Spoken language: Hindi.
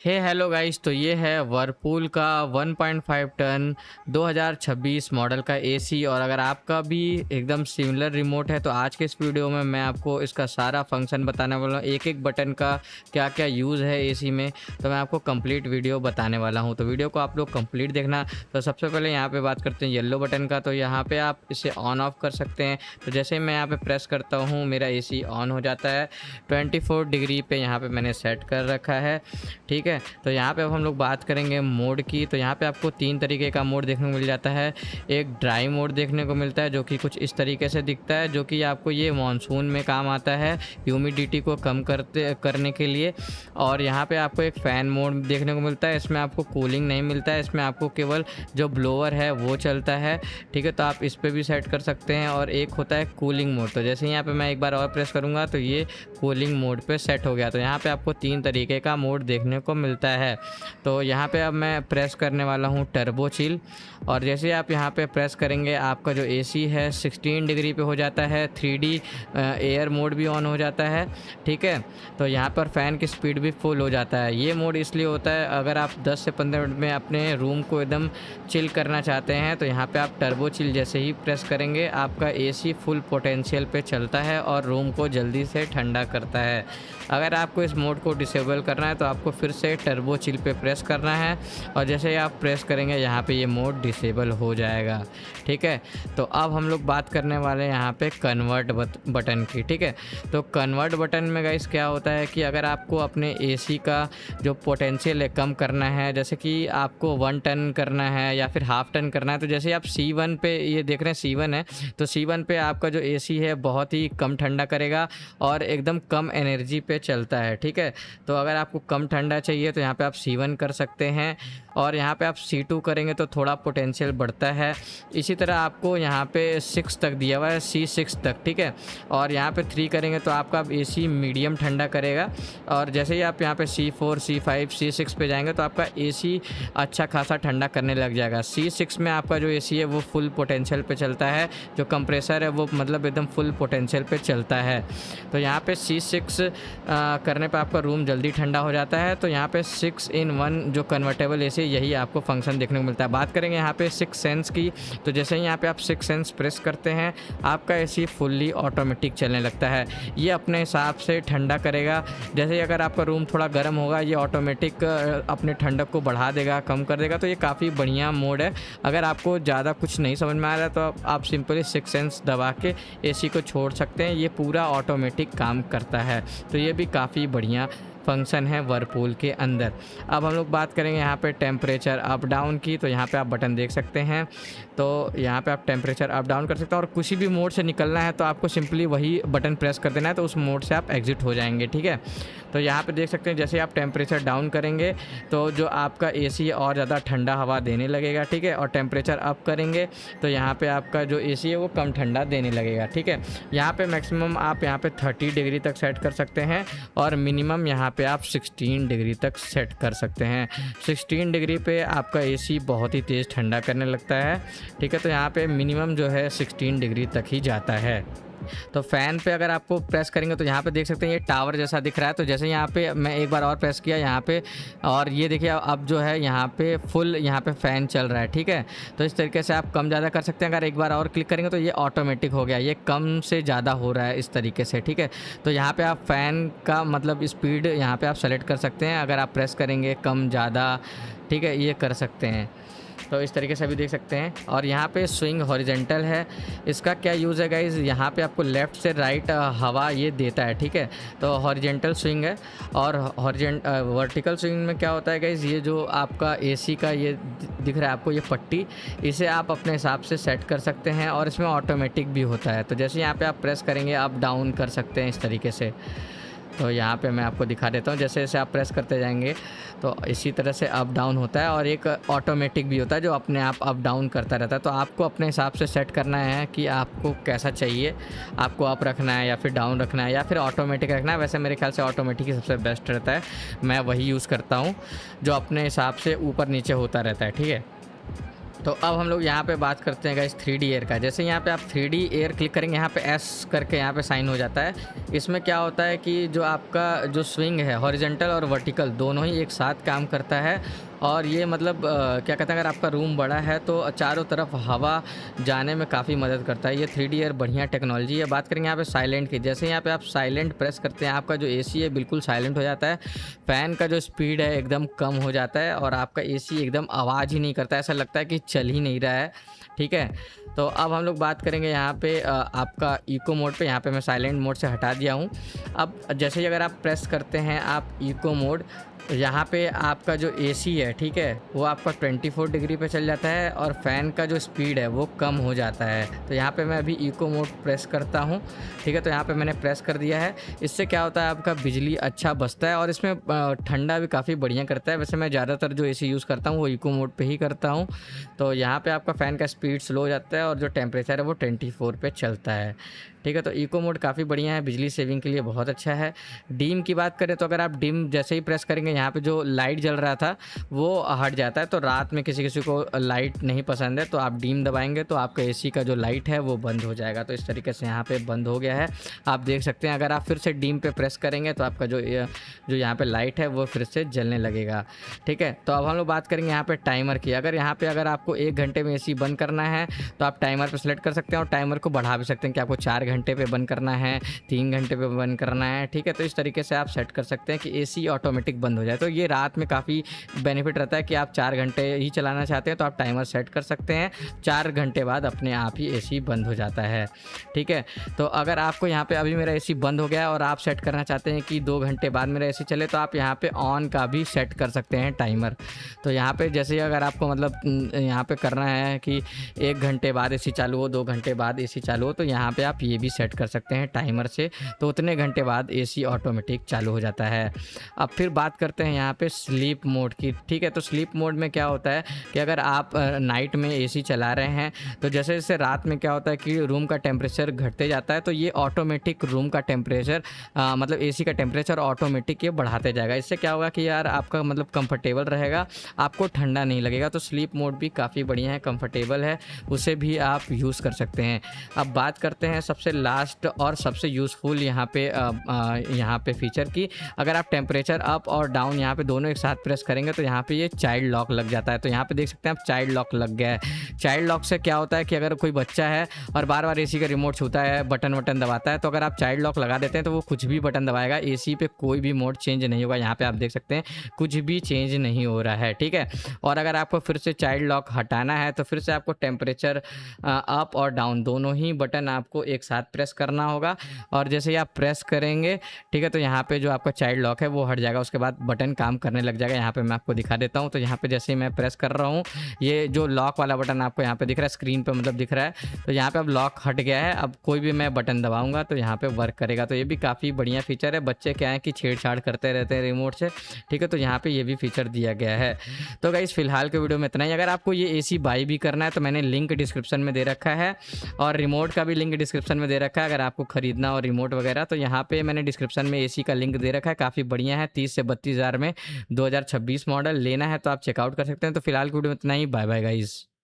हे हेलो गाइस, तो ये है वर्लपूल का 1.5 टन 2026 मॉडल का एसी। और अगर आपका भी एकदम सिमिलर रिमोट है तो आज के इस वीडियो में मैं आपको इसका सारा फंक्शन बताने वाला हूँ। एक एक बटन का क्या क्या यूज़ है एसी में, तो मैं आपको कंप्लीट वीडियो बताने वाला हूँ। तो वीडियो को आप लोग कंप्लीट देखना। तो सबसे पहले यहाँ पे बात करते हैं येलो बटन का। तो यहाँ पे आप इसे ऑन ऑफ कर सकते हैं। तो जैसे ही मैं यहाँ पे प्रेस करता हूँ मेरा एसी ऑन हो जाता है। 24 डिग्री पे यहाँ पे मैंने सेट कर रखा है, ठीक है। तो यहाँ पे अब हम लोग बात करेंगे मोड की। तो यहाँ पे आपको 3 तरीके का मोड देखने को मिल जाता है। एक ड्राई मोड देखने को मिलता है जो कि कुछ इस तरीके से दिखता है, जो कि आपको ये मानसून में काम आता है ह्यूमिडिटी को कम करने के लिए। और यहाँ पे आपको एक फ़ैन मोड देखने को मिलता है। इसमें आपको कूलिंग नहीं मिलता है, इसमें आपको केवल जो ब्लोअर है वो चलता है, ठीक है। तो आप इस पर भी सेट कर सकते हैं। और एक होता है कूलिंग मोड। तो जैसे यहाँ पे मैं एक बार और प्रेस करूँगा तो ये कूलिंग मोड पे सेट हो गया। तो यहाँ पे आपको 3 तरीके का मोड देखने को मिलता है। तो यहाँ पे अब मैं प्रेस करने वाला हूँ टर्बो चिल। और जैसे आप यहाँ पे प्रेस करेंगे आपका जो एसी है 16 डिग्री पे हो जाता है। 3D एयर मोड भी ऑन हो जाता है, ठीक है। तो यहाँ पर फ़ैन की स्पीड भी फुल हो जाता है। ये मोड इसलिए होता है अगर आप 10 से 15 मिनट में अपने रूम को एकदम चिल करना चाहते हैं तो यहाँ पे आप टर्बो चिल जैसे ही प्रेस करेंगे आपका एसी फुल पोटेंशियल पे चलता है और रूम को जल्दी से ठंडा करता है। अगर आपको इस मोड को डिसेबल करना है तो आपको फिर से टर्बो चिल पे प्रेस करना है। और जैसे ही आप प्रेस करेंगे यहाँ पे ये मोड डिसेबल हो जाएगा, ठीक है। तो अब हम लोग बात करने वाले हैं यहाँ पे कन्वर्ट बटन की, ठीक है। तो कन्वर्ट बटन में गाइस क्या होता है कि अगर आपको अपने एसी का जो पोटेंशियल है कम करना है, जैसे कि आपको 1 टन करना है या फिर हाफ टन करना है, तो जैसे आप C1 पे ये देख रहे हैं C1 है, तो C1 पे आपका जो एसी है बहुत ही कम ठंडा करेगा और एकदम कम एनर्जी पे चलता है, ठीक है। तो अगर आपको कम ठंडा चाहिए तो यहाँ पे आप C1 कर सकते हैं। और यहाँ पे आप C2 करेंगे तो थोड़ा पोटेंशियल बढ़ता है। इसी तरह आपको यहाँ पे 6 तक दिया हुआ है, C6 तक, ठीक है। और यहाँ पे 3 करेंगे तो आपका एसी मीडियम ठंडा करेगा। और जैसे ही आप यहाँ पे C4 C5 C6 पे जाएंगे तो आपका एसी अच्छा खासा ठंडा करने लग जाएगा। C6 में आपका जो एसी है वो फुल पोटेंशियल पे चलता है, जो कंप्रेसर है वो मतलब एकदम फुल पोटेंशियल पे चलता है। तो यहाँ पे C6 करने पे आपका रूम जल्दी ठंडा हो जाता है। तो यहाँ पे 6 in 1 जो कन्वर्टेबल एसी यही आपको फंक्शन देखने को मिलता है। बात करेंगे यहाँ पे 6 सेंस की। तो जैसे ही यहाँ पे आप 6 सेंस प्रेस करते हैं आपका एसी फुल्ली ऑटोमेटिक चलने लगता है। ये अपने हिसाब से ठंडा करेगा। जैसे ही अगर आपका रूम थोड़ा गर्म होगा ये ऑटोमेटिक अपने ठंडक को बढ़ा देगा, कम कर देगा। तो ये काफ़ी बढ़िया मोड है। अगर आपको ज़्यादा कुछ नहीं समझ में आ रहा है तो आप सिंपली 6 सेंस दबा के एसी को छोड़ सकते हैं, ये पूरा ऑटोमेटिक काम करता है। तो ये भी काफ़ी बढ़िया फंक्शन है वर्लपूल के अंदर। अब हम लोग बात करेंगे यहाँ पे टेम्परेचर अप डाउन की। तो यहाँ पे आप बटन देख सकते हैं। तो यहाँ पे आप टेम्परेचर अप डाउन कर सकते हैं। और किसी भी मोड से निकलना है तो आपको सिंपली वही बटन प्रेस कर देना है, तो उस मोड से आप एग्जिट हो जाएंगे, ठीक है। तो यहाँ पे देख सकते हैं जैसे आप टेम्परेचर डाउन करेंगे तो जो आपका एसी है और ज़्यादा ठंडा हवा देने लगेगा, ठीक है। और टेम्परेचर अप करेंगे तो यहाँ पे आपका जो एसी है वो कम ठंडा देने लगेगा, ठीक है। यहाँ पे मैक्सिमम आप यहाँ पे 30 डिग्री तक सेट कर सकते हैं और मिनिमम यहाँ पे आप 16 डिग्री तक सेट कर सकते हैं। 16 डिग्री पे आपका एसी बहुत ही तेज़ ठंडा करने लगता है, ठीक है। तो यहाँ पे मिनिमम जो है 16 डिग्री तक ही जाता है। तो फ़ैन पे अगर आपको प्रेस करेंगे तो यहाँ पे देख सकते हैं ये टावर जैसा दिख रहा है। तो जैसे यहाँ पे मैं एक बार और प्रेस किया यहाँ पे, और ये देखिए अब जो है यहाँ पे फुल यहाँ पे फ़ैन चल रहा है, ठीक है। तो इस तरीके से आप कम ज़्यादा कर सकते हैं। अगर एक बार और क्लिक करेंगे तो ये ऑटोमेटिक हो गया, ये कम से ज़्यादा हो रहा है इस तरीके से, ठीक है। तो यहाँ पर आप फ़ैन का मतलब स्पीड यहाँ पर आप सेलेक्ट कर सकते हैं। अगर आप प्रेस करेंगे कम ज़्यादा, ठीक है, ये कर सकते हैं। तो इस तरीके से भी देख सकते हैं। और यहाँ पे स्विंग हॉरिजेंटल है। इसका क्या यूज़ है गाइज़, यहाँ पे आपको लेफ़्ट से राइट हवा ये देता है, ठीक है। तो हॉरिजेंटल स्विंग है। और वर्टिकल स्विंग में क्या होता है गाइज़, ये जो आपका एसी का ये दिख रहा है आपको ये पट्टी, इसे आप अपने हिसाब से सेट कर सकते हैं। और इसमें ऑटोमेटिक भी होता है। तो जैसे यहाँ पर आप प्रेस करेंगे अप डाउन कर सकते हैं इस तरीके से। तो यहाँ पे मैं आपको दिखा देता हूँ, जैसे जैसे आप प्रेस करते जाएंगे तो इसी तरह से अप डाउन होता है। और एक ऑटोमेटिक भी होता है जो अपने आप अप डाउन करता रहता है। तो आपको अपने हिसाब से सेट करना है कि आपको कैसा चाहिए, आपको अप रखना है या फिर डाउन रखना है या फिर ऑटोमेटिक रखना है। वैसे मेरे ख्याल से ऑटोमेटिक ही सबसे बेस्ट रहता है, मैं वही यूज़ करता हूँ जो अपने हिसाब से ऊपर नीचे होता रहता है, ठीक है। तो अब हम लोग यहाँ पे बात करते हैं गाइस 3D एयर का। जैसे यहाँ पे आप 3D एयर क्लिक करेंगे, यहाँ पे एस करके यहाँ पे साइन हो जाता है। इसमें क्या होता है कि जो आपका जो स्विंग है हॉरिजेंटल और वर्टिकल दोनों ही एक साथ काम करता है। और ये मतलब क्या कहते हैं, अगर आपका रूम बड़ा है तो चारों तरफ हवा जाने में काफ़ी मदद करता है। ये 3D एयर बढ़िया टेक्नोलॉजी है। बात करेंगे यहाँ पे साइलेंट की। जैसे यहाँ पे आप साइलेंट प्रेस करते हैं, आपका जो एसी है बिल्कुल साइलेंट हो जाता है। फ़ैन का जो स्पीड है एकदम कम हो जाता है और आपका एसी एकदम आवाज़ ही नहीं करता, ऐसा लगता है कि चल ही नहीं रहा है। ठीक है, तो अब हम लोग बात करेंगे यहाँ पे आपका इको मोड पे। यहाँ पे मैं साइलेंट मोड से हटा दिया हूँ। अब जैसे ही अगर आप प्रेस करते हैं आप इको मोड, यहाँ पे आपका जो एसी है, ठीक है, वो आपका 24 डिग्री पे चल जाता है और फ़ैन का जो स्पीड है वो कम हो जाता है। तो यहाँ पे मैं अभी इको मोड प्रेस करता हूँ। ठीक है, तो यहाँ पे मैंने प्रेस कर दिया है। इससे क्या होता है, आपका बिजली अच्छा बचता है और इसमें ठंडा भी काफ़ी बढ़िया करता है। वैसे मैं ज़्यादातर जो एसी यूज़ करता हूँ वो इको मोड पे ही करता हूँ। तो यहाँ पे आपका फ़ैन का स्पीड स्लो हो जाता है और जो टेम्परेचर है वो 24 पे चलता है। ठीक है, तो इको मोड काफ़ी बढ़िया है, बिजली सेविंग के लिए बहुत अच्छा है। डिम की बात करें तो अगर आप डिम जैसे ही प्रेस करेंगे, यहाँ पे जो लाइट जल रहा था वो हट जाता है। तो रात में किसी किसी को लाइट नहीं पसंद है तो आप डिम दबाएंगे तो आपका एसी का जो लाइट है वो बंद हो जाएगा। तो इस तरीके से यहाँ पे बंद हो गया है, आप देख सकते हैं। अगर आप फिर से डिम पे प्रेस करेंगे तो आपका जो यहाँ पे लाइट है वो फिर से जलने लगेगा। ठीक है, तो अब हम लोग बात करेंगे यहाँ पे टाइमर की। अगर आपको 1 घंटे में एसी बंद करना है तो आप टाइमर पर सेलेक्ट कर सकते हैं और टाइमर को बढ़ा भी सकते हैं कि आपको 4 घंटे पे बंद करना है, 3 घंटे पे बंद करना है। ठीक है, तो इस तरीके से आप सेट कर सकते हैं कि एसी ऑटोमेटिक बंद हो जाए। तो ये रात में काफ़ी बेनिफिट रहता है कि आप 4 घंटे ही चलाना चाहते हैं तो आप टाइमर सेट कर सकते हैं, 4 घंटे बाद अपने आप ही एसी बंद हो जाता है। ठीक है, तो अगर आपको यहाँ पे अभी मेरा एसी बंद हो गया है और आप सेट करना चाहते हैं कि 2 घंटे बाद मेरा एसी चले तो आप यहाँ पे ऑन का भी सेट कर सकते हैं टाइमर। तो यहाँ पे जैसे अगर आपको मतलब यहाँ पे करना है कि 1 घंटे बाद एसी चालू हो, 2 घंटे बाद एसी चालू हो, तो यहाँ पे आप ये भी सेट कर सकते हैं टाइमर से। तो उतने घंटे बाद एसी ऑटोमेटिक चालू हो जाता है। अब फिर बात करते हैं यहाँ पे स्लीप मोड की। ठीक है, तो स्लीप मोड में क्या होता है कि अगर आप नाइट में एसी चला रहे हैं तो जैसे जैसे रात में क्या होता है कि रूम का टेम्परेचर घटते जाता है, तो ये ऑटोमेटिक रूम का टेम्परेचर मतलब एसी का टेम्परेचर ऑटोमेटिक ये बढ़ाते जाएगा। इससे क्या होगा कि यार आपका मतलब कंफर्टेबल रहेगा, आपको ठंडा नहीं लगेगा। तो स्लीप मोड भी काफ़ी बढ़िया है, कंफर्टेबल है, उसे भी आप यूज़ कर सकते हैं। अब बात करते हैं सबसे लास्ट और सबसे यूज़फुल यहाँ पे फीचर की। अगर आप टेम्परेचर अप और डाउन यहाँ पे दोनों एक साथ प्रेस करेंगे तो यहाँ पे ये चाइल्ड लॉक लग जाता है। तो यहाँ पे देख सकते हैं आप चाइल्ड लॉक लग गया है। चाइल्ड लॉक से क्या होता है कि अगर कोई बच्चा है और बार बार एसी का रिमोट छूता है, बटन वटन दबाता है, तो अगर आप चाइल्ड लॉक लगा देते हैं तो वो कुछ भी बटन दबाएगा, एसी पे कोई भी मोड चेंज नहीं होगा। यहाँ पे आप देख सकते हैं कुछ भी चेंज नहीं हो रहा है। ठीक है, और अगर आपको फिर से चाइल्ड लॉक हटाना है तो फिर से आपको टेम्परेचर अप और डाउन दोनों ही बटन आपको एक साथ प्रेस करना होगा। और जैसे ही आप प्रेस करेंगे, ठीक है, तो यहाँ पे जो आपका चाइल्ड लॉक है वो हट जाएगा, उसके बाद बटन काम करने लग जाएगा। यहाँ पे मैं आपको दिखा देता हूँ। तो यहाँ पे जैसे ही मैं प्रेस कर रहा हूँ, ये जो लॉक वाला बटन आपको यहाँ पे दिख रहा है, स्क्रीन पे मतलब दिख रहा है, तो यहाँ पे अब लॉक हट गया है। अब कोई भी मैं बटन दबाऊंगा तो यहाँ पे वर्क करेगा। तो ये भी काफ़ी बढ़िया फीचर है। बच्चे क्या है कि छेड़छाड़ करते रहते हैं रिमोट से। ठीक है, तो यहाँ पे ये भी फीचर दिया गया है। तो गाइस फिलहाल के वीडियो में इतना ही। अगर आपको ये एसी बाई भी करना है तो मैंने लिंक डिस्क्रिप्शन में दे रखा है और रिमोट का भी लिंक डिस्क्रिप्शन में दे रखा है। अगर आपको खरीदना और रिमोट वगैरह तो यहाँ पे मैंने डिस्क्रिप्शन में एसी का लिंक दे रखा है, काफ़ी बढ़िया है। 30 से 32 हज़ार में 2026 मॉडल लेना है तो आप चेकआउट कर सकते हैं। तो फिलहाल की वीडियो में इतना ही। Bye bye guys.